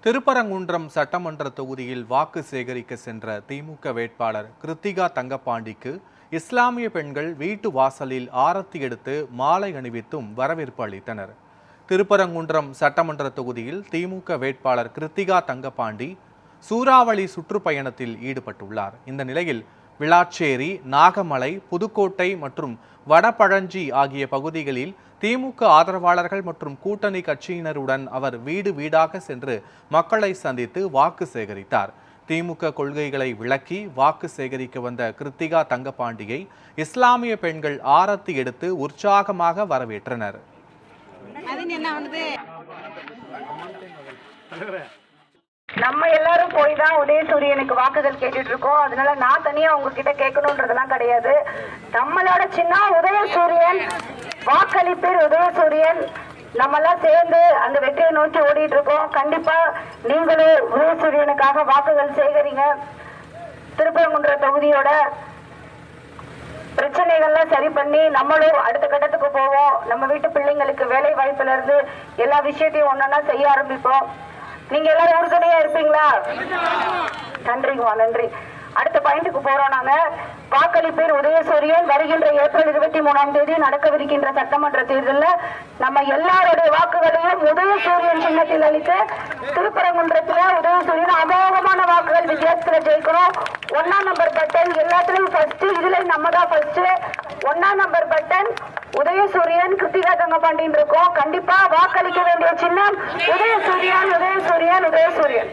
திருப்பரங்குன்றம் சட்டமன்ற தொகுதியில் வாக்கு சேகரிக்க சென்ற திமுக வேட்பாளர் கிருத்திகா தங்கப்பாண்டிக்கு இஸ்லாமிய பெண்கள் வீட்டு வாசலில் ஆரத்தி எடுத்து மாலை அணிவித்தும் வரவேற்பு அளித்தனர். திருப்பரங்குன்றம் சட்டமன்ற தொகுதியில் திமுக வேட்பாளர் கிருத்திகா தங்கப்பாண்டி சூறாவளி சுற்றுப்பயணத்தில் ஈடுபட்டுள்ளார். இந்த நிலையில் விளாச்சேரி, நாகமலை, புதுக்கோட்டை மற்றும் வடபழஞ்சி ஆகிய பகுதிகளில் திமுக ஆதரவாளர்கள் மற்றும் கூட்டணி கட்சியினருடன் அவர் வீடு வீடாக சென்று மக்களை சந்தித்து வாக்கு சேகரித்தார். திமுக கொள்கைகளை விளக்கி வாக்கு சேகரிக்க வந்த கிருத்திகா தங்கப்பாண்டியை இஸ்லாமிய பெண்கள் ஆரத்தி எடுத்து உற்சாகமாக வரவேற்றனர். நம்ம எல்லாரும் போய் தான் உதயசூரியனுக்கு வாக்குகள் கேட்டுட்டு இருக்கோம். அதனால நான் தனியா உங்ககிட்ட கேட்கணும்ன்றதெல்லாம் கிடையாது. நம்மளோட சின்ன உதயசூரியன், வாக்களிப்பேர் உதயசூரியன், நம்ம எல்லாம் சேர்ந்து அந்த வெற்றியை நோக்கி ஓடிட்டு இருக்கோம். கண்டிப்பா நீங்களும் உதயசூரியனுக்காக வாக்குகள் சேகரிங்க. திருப்பரங்குன்ற தொகுதியோட பிரச்சனைகள்லாம் சரி பண்ணி நம்மளும் அடுத்த கட்டத்துக்கு போவோம். நம்ம வீட்டு பிள்ளைங்களுக்கு வேலை வாய்ப்புல இருந்து எல்லா விஷயத்தையும் ஒன்னொன்னா செய்ய ஆரம்பிப்போம். நீங்க எல்லாரும் உறுதுணையா இருப்பீங்களா? நன்றிங்கம்மா, நன்றி. அடுத்த பாயிண்ட்டுக்கு போறோம். நாங்க வாக்களிப்பேர் உதயசூரியன். வருகின்ற ஏப்ரல் 23ஆம் தேதி நடக்கவிருக்கின்ற சட்டமன்ற தேர்தலில் நம்ம எல்லாருடைய வாக்குகளையும் உதயசூரியன் சின்னத்தில் அளித்து திருப்பரங்குன்றத்துல உதயசூரியன் அமோகமான வாக்குகள் வித்தியாசத்துல ஜெயிக்கணும். 1ஆம் நம்பர் பட்டன் எல்லாத்துலயும் ஃபர்ஸ்ட், இதுல நம்ம தான் ஃபர்ஸ்ட். 1ஆம் நம்பர் பட்டன் உதயசூரியன், கிருத்திகா தங்கப்பாண்டின்னு இருக்கோம். கண்டிப்பா வாக்களிக்க வேண்டிய சின்னம் உதயசூரியன், உதயசூரியன், உதயசூரியன்.